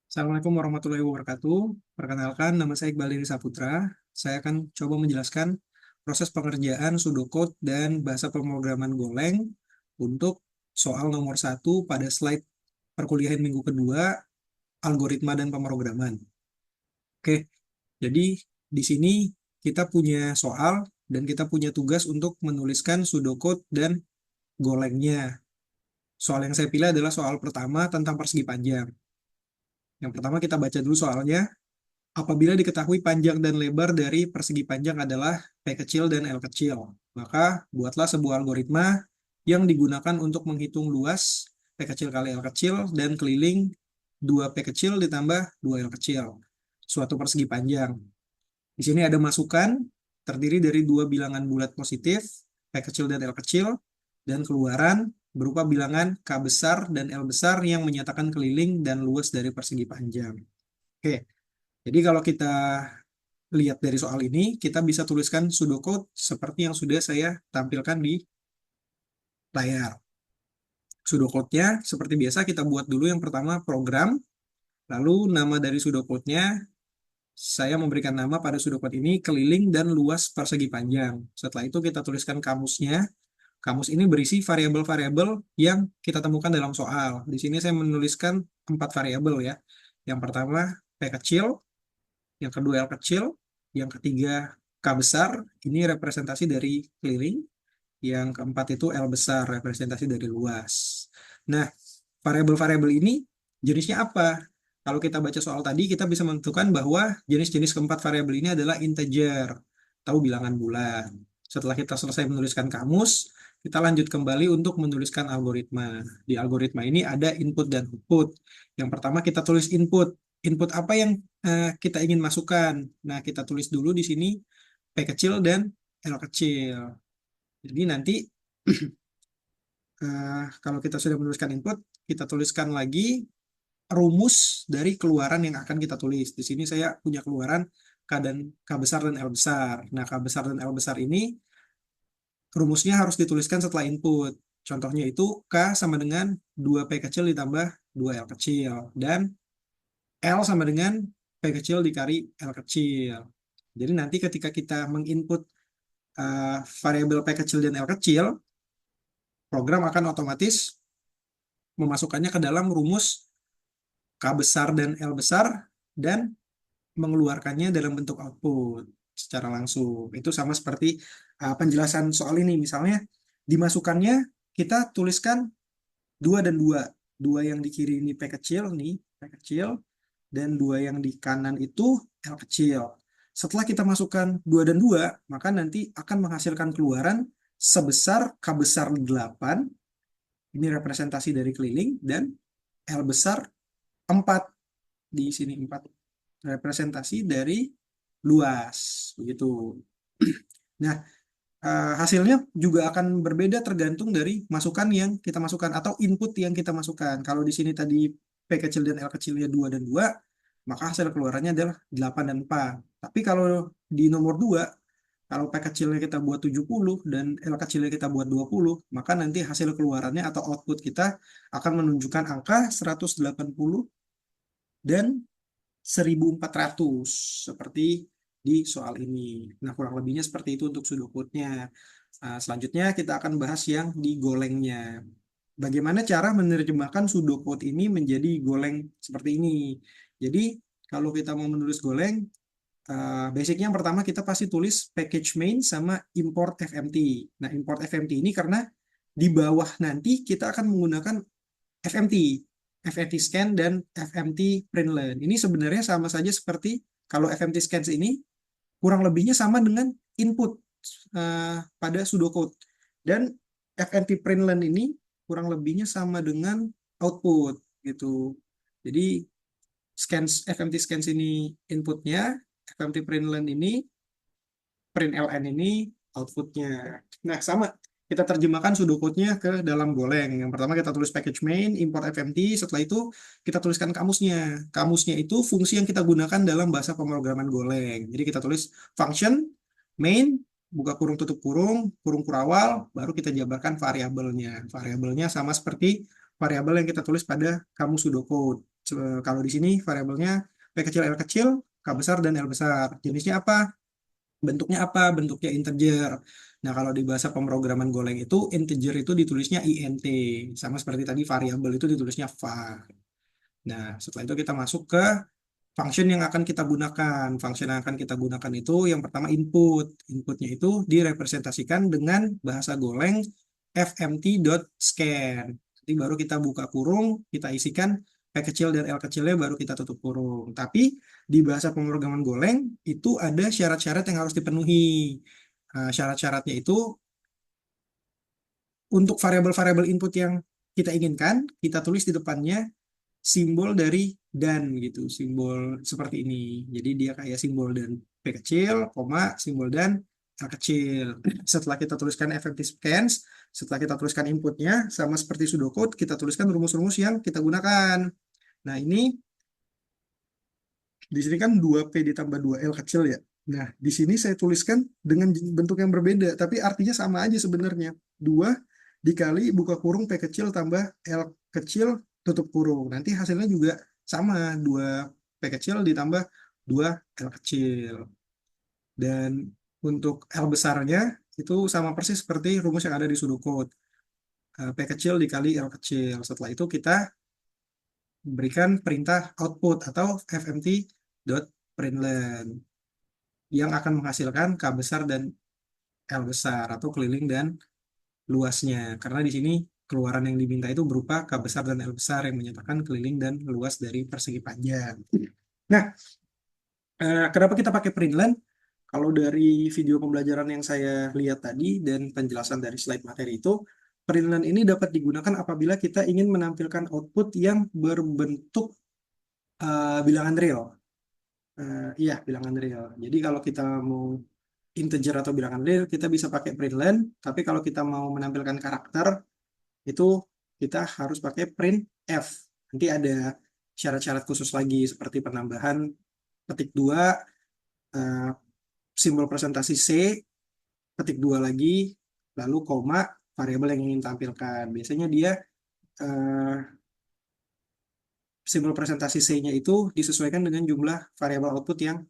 Assalamualaikum warahmatullahi wabarakatuh. Perkenalkan, nama saya Iqbal Diri Saputra. Saya akan coba menjelaskan proses pengerjaan pseudocode dan bahasa pemrograman Golang untuk soal nomor 1 pada slide perkuliahan minggu kedua, algoritma dan pemrograman. Oke, jadi di sini kita punya soal dan kita punya tugas untuk menuliskan pseudocode dan Golangnya. Soal yang saya pilih adalah soal pertama tentang persegi panjang. Yang pertama kita baca dulu soalnya. Apabila diketahui panjang dan lebar dari persegi panjang adalah P kecil dan L kecil, maka buatlah sebuah algoritma yang digunakan untuk menghitung luas P kecil kali L kecil dan keliling 2P kecil ditambah 2L kecil, suatu persegi panjang. Di sini ada masukan terdiri dari dua bilangan bulat positif, P kecil dan L kecil, dan keluaran berupa bilangan K besar dan L besar yang menyatakan keliling dan luas dari persegi panjang. Oke, jadi kalau kita lihat dari soal ini, kita bisa tuliskan pseudocode seperti yang sudah saya tampilkan di layar. Pseudocode-nya seperti biasa kita buat dulu yang pertama program, lalu nama dari pseudocode-nya saya memberikan nama pada pseudocode ini keliling dan luas persegi panjang. Setelah itu kita tuliskan kamusnya. Kamus ini berisi variabel-variabel yang kita temukan dalam soal. Di sini saya menuliskan 4 variabel ya. Yang pertama P kecil, yang kedua L kecil, yang ketiga K besar, ini representasi dari keliling, yang keempat itu L besar, representasi dari luas. Nah, variabel-variabel ini jenisnya apa? Kalau kita baca soal tadi, kita bisa menentukan bahwa jenis-jenis keempat variabel ini adalah integer, atau bilangan bulat. Setelah kita selesai menuliskan kamus, kita lanjut kembali untuk menuliskan algoritma. Di algoritma ini ada input dan output. Yang pertama kita tulis input. Input apa yang kita ingin masukkan? Nah, kita tulis dulu di sini P kecil dan L kecil. Jadi nanti kalau kita sudah menuliskan input, kita tuliskan lagi rumus dari keluaran yang akan kita tulis. Di sini saya punya keluaran K dan K besar dan L besar. Nah, K besar dan L besar ini rumusnya harus dituliskan setelah input. Contohnya itu K sama dengan 2P kecil ditambah 2L kecil. Dan L sama dengan P kecil dikali L kecil. Jadi nanti ketika kita menginput variabel P kecil dan L kecil, program akan otomatis memasukkannya ke dalam rumus K besar dan L besar dan mengeluarkannya dalam bentuk output secara langsung. Itu sama seperti penjelasan soal ini. Misalnya dimasukkannya kita tuliskan 2 dan 2. 2 yang di kiri ini P kecil nih, P kecil, dan 2 yang di kanan itu L kecil. Setelah kita masukkan 2 dan 2, maka nanti akan menghasilkan keluaran sebesar K besar 8, ini representasi dari keliling, dan L besar 4, di sini 4, representasi dari luas, begitu. Nah, hasilnya juga akan berbeda tergantung dari masukan yang kita masukkan atau input yang kita masukkan. Kalau di sini tadi P kecil dan L kecilnya 2 dan 2, maka hasil keluarannya adalah 8 dan 4. Tapi kalau di nomor 2, kalau P kecilnya kita buat 70 dan L kecilnya kita buat 20, maka nanti hasil keluarannya atau output kita akan menunjukkan angka 180 dan 1400 seperti di soal ini. Nah, kurang lebihnya seperti itu untuk pseudocode-nya. Selanjutnya kita akan bahas yang di Golangnya. Bagaimana cara menerjemahkan pseudocode ini menjadi Golang seperti ini. Jadi, kalau kita mau menulis Golang, basicnya yang pertama kita pasti tulis package main sama import fmt. Nah, import fmt ini karena di bawah nanti kita akan menggunakan FMT, FMT scan dan FMT println. Ini sebenarnya sama saja seperti kalau FMT scan ini kurang lebihnya sama dengan input pada pseudocode. Dan FMT println ini kurang lebihnya sama dengan output gitu. Jadi FMT scans ini inputnya, FMT println ini, println ini outputnya. Nah, sama kita terjemahkan pseudocode-nya ke dalam Golang. Yang pertama kita tulis package main, import fmt, setelah itu kita tuliskan kamusnya. Kamusnya itu fungsi yang kita gunakan dalam bahasa pemrograman Golang. Jadi kita tulis function main, buka kurung tutup kurung, kurung kurawal, baru kita jabarkan variabelnya. Variabelnya sama seperti variabel yang kita tulis pada kamus pseudocode. Kalau di sini variabelnya P kecil, L kecil, K besar, dan L besar. Jenisnya apa? Bentuknya apa? Bentuknya integer. Nah, kalau di bahasa pemrograman Golang itu, integer itu ditulisnya int. Sama seperti tadi, variabel itu ditulisnya var. Nah, setelah itu kita masuk ke function yang akan kita gunakan. Function yang akan kita gunakan itu yang pertama input. Inputnya itu direpresentasikan dengan bahasa Golang fmt.scan. Jadi baru kita buka kurung, kita isikan P kecil dan L kecilnya, baru kita tutup kurung. Tapi di bahasa pemrograman Golang itu ada syarat-syarat yang harus dipenuhi. Syarat-syaratnya itu untuk variabel-variabel input yang kita inginkan, kita tulis di depannya simbol dari dan gitu, simbol seperti ini. Jadi dia kayak simbol dan P kecil, koma, simbol dan L kecil. Setelah kita tuliskan FFT scans, setelah kita tuliskan inputnya, sama seperti pseudocode, kita tuliskan rumus-rumus yang kita gunakan. Nah, ini di sini kan 2P ditambah 2L kecil ya. Nah, di sini saya tuliskan dengan bentuk yang berbeda, tapi artinya sama aja sebenarnya. 2 dikali buka kurung P kecil tambah L kecil tutup kurung. Nanti hasilnya juga sama, 2P kecil ditambah 2L kecil. Dan untuk L besarnya itu sama persis seperti rumus yang ada di pseudocode. P kecil dikali L kecil. Setelah itu kita berikan perintah output atau fmt.println yang akan menghasilkan K besar dan L besar atau keliling dan luasnya. Karena di sini keluaran yang diminta itu berupa K besar dan L besar yang menyatakan keliling dan luas dari persegi panjang. Nah, kenapa kita pakai println? Kalau dari video pembelajaran yang saya lihat tadi dan penjelasan dari slide materi itu, println ini dapat digunakan apabila kita ingin menampilkan output yang berbentuk bilangan real. Iya, bilangan real. Jadi kalau kita mau integer atau bilangan real, kita bisa pakai println. Tapi kalau kita mau menampilkan karakter, itu kita harus pakai printf. Nanti ada syarat-syarat khusus lagi seperti penambahan petik 2, simbol presentasi C, petik 2 lagi, lalu koma, variabel yang ingin tampilkan. Biasanya dia eh, simbol presentasi C-nya itu disesuaikan dengan jumlah variabel output yang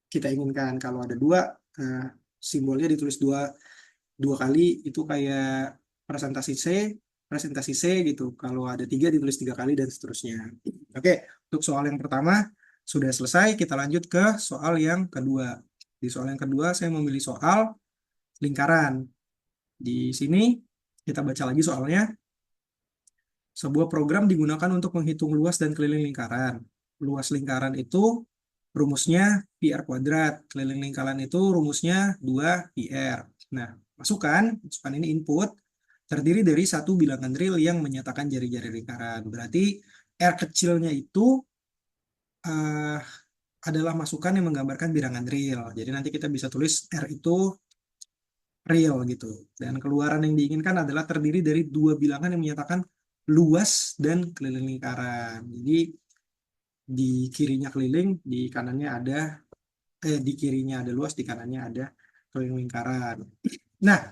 kita inginkan. Kalau ada 2, eh, simbolnya ditulis dua kali, itu kayak presentasi C, presentasi C gitu. Kalau ada 3 ditulis 3 kali dan seterusnya. Oke, untuk soal yang pertama sudah selesai, kita lanjut ke soal yang kedua. Di soal yang kedua saya memilih soal lingkaran. Di sini kita baca lagi soalnya. Sebuah program digunakan untuk menghitung luas dan keliling lingkaran. Luas lingkaran itu rumusnya PR kuadrat. Keliling lingkaran itu rumusnya 2PR. Nah, masukan ini input, terdiri dari satu bilangan real yang menyatakan jari-jari lingkaran. Berarti R kecilnya itu eh, adalah masukan yang menggambarkan bilangan real. Jadi nanti kita bisa tulis R itu real gitu. Dan keluaran yang diinginkan adalah terdiri dari dua bilangan yang menyatakan luas dan keliling lingkaran. Jadi di kirinya keliling, di kirinya ada luas, di kanannya ada keliling lingkaran. Nah,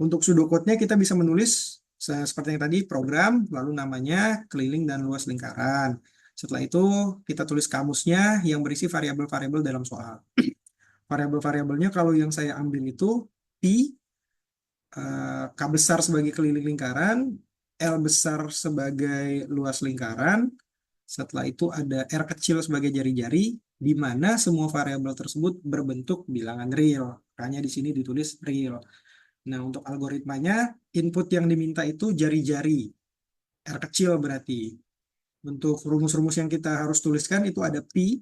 untuk pseudocode-nya kita bisa menulis seperti yang tadi, program, lalu namanya, keliling dan luas lingkaran. Setelah itu kita tulis kamusnya yang berisi variabel-variabel dalam soal. Variabel-variabelnya kalau yang saya ambil itu pi, K besar sebagai keliling lingkaran, L besar sebagai luas lingkaran, setelah itu ada R kecil sebagai jari-jari, di mana semua variabel tersebut berbentuk bilangan real. Makanya di sini ditulis real. Nah, untuk algoritmanya, input yang diminta itu jari-jari, R kecil berarti. Untuk rumus-rumus yang kita harus tuliskan itu ada pi.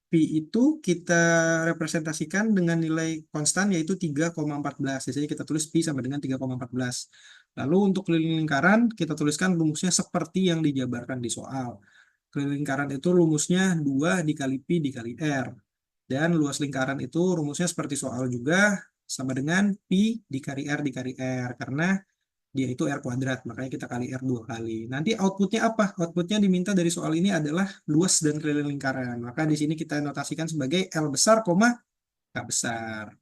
Pi itu kita representasikan dengan nilai konstan yaitu 3,14. Jadi kita tulis pi sama dengan 3,14. Lalu untuk keliling lingkaran kita tuliskan rumusnya seperti yang dijabarkan di soal. Keliling lingkaran itu rumusnya 2 dikali pi dikali r. Dan luas lingkaran itu rumusnya seperti soal juga, sama dengan pi dikali r. Karena dia itu R kuadrat, makanya kita kali R 2 kali. Nanti outputnya apa? Outputnya diminta dari soal ini adalah luas dan keliling lingkaran. Maka di sini kita notasikan sebagai L besar, K besar.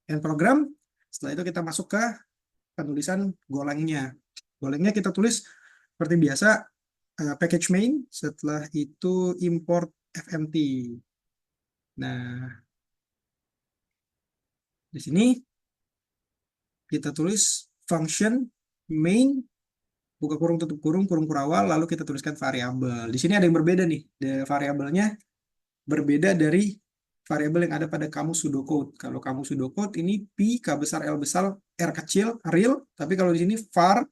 End program, setelah itu kita masuk ke penulisan golangnya. Golangnya kita tulis seperti biasa, package main, setelah itu import fmt. Nah, di sini kita tulis function main buka kurung tutup kurung kurung kurawal, lalu kita tuliskan variabel. Di sini ada yang berbeda nih. Variabelnya berbeda dari variabel yang ada pada kamus pseudocode. Kalau kamus pseudocode ini P, K besar, L besar, R kecil, real. Tapi kalau di sini var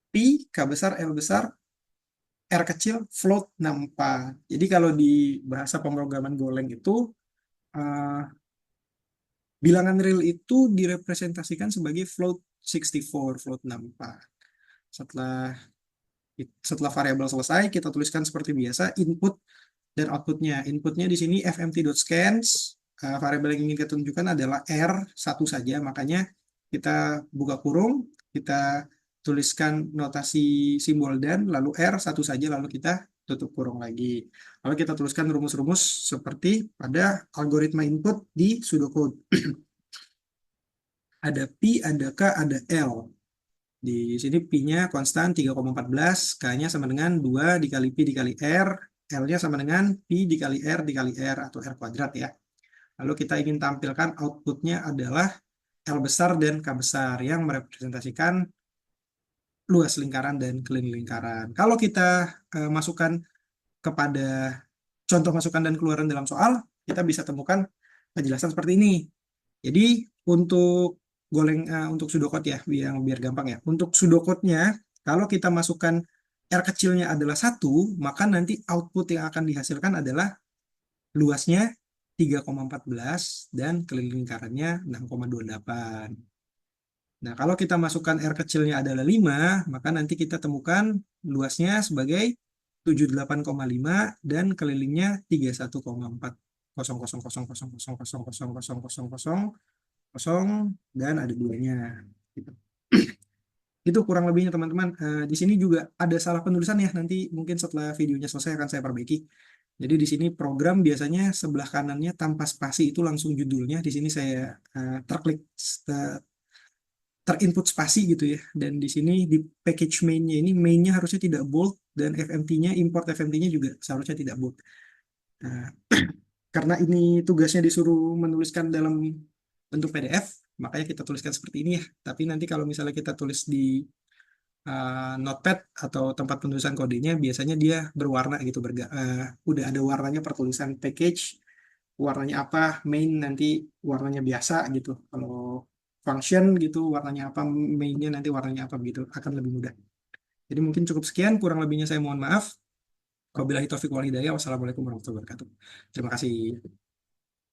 P, K besar, L besar, R kecil, float, nampa. Jadi kalau di bahasa pemrograman Golang itu, uh, bilangan real itu direpresentasikan sebagai float 64, float 64. Setelah setelah variabel selesai, kita tuliskan seperti biasa input dan outputnya. Inputnya di sini fmt.scans, variabel yang ingin kita tunjukkan adalah R satu saja, makanya kita buka kurung, kita tuliskan notasi simbol dan, lalu R satu saja, lalu kita tutup kurung lagi. Lalu kita tuliskan rumus-rumus seperti pada algoritma input di pseudocode. Ada P, ada K, ada L. Di sini P-nya konstan 3,14, K-nya sama dengan 2 dikali P dikali R, L-nya sama dengan P dikali R atau R kuadrat ya. Lalu kita ingin tampilkan outputnya adalah L besar dan K besar yang merepresentasikan luas lingkaran dan keliling lingkaran. Kalau kita masukkan kepada contoh masukan dan keluaran dalam soal, kita bisa temukan penjelasan seperti ini. Jadi untuk untuk pseudocode ya, biar gampang ya. Untuk pseudocode-nya, kalau kita masukkan R kecilnya adalah 1, maka nanti output yang akan dihasilkan adalah luasnya 3,14 dan keliling lingkarannya 6,28. Nah, kalau kita masukkan R kecilnya adalah 5, maka nanti kita temukan luasnya sebagai 78,5 dan kelilingnya 31,4. 0,00000000000 dan ada duanya gitu. Itu kurang lebihnya teman-teman. Di sini juga ada salah penulisan ya, nanti mungkin setelah videonya selesai akan saya perbaiki. Jadi di sini program biasanya sebelah kanannya tanpa spasi itu langsung judulnya. Di sini saya terklik terinput spasi gitu ya. Dan di sini di package mainnya ini mainnya harusnya tidak bold dan FMT-nya import FMT-nya juga seharusnya tidak bold. Nah, karena ini tugasnya disuruh menuliskan dalam bentuk PDF, makanya kita tuliskan seperti ini ya. Tapi nanti kalau misalnya kita tulis di notepad atau tempat penulisan kodenya, biasanya dia berwarna gitu, udah ada warnanya per tulisan package, warnanya apa, main nanti warnanya biasa gitu. Kalau function gitu warnanya apa, mainnya nanti warnanya apa gitu, akan lebih mudah. Jadi mungkin cukup sekian, kurang lebihnya saya mohon maaf. Wabillahi taufiq wal hidayah. Wassalamualaikum warahmatullahi wabarakatuh. Terima kasih.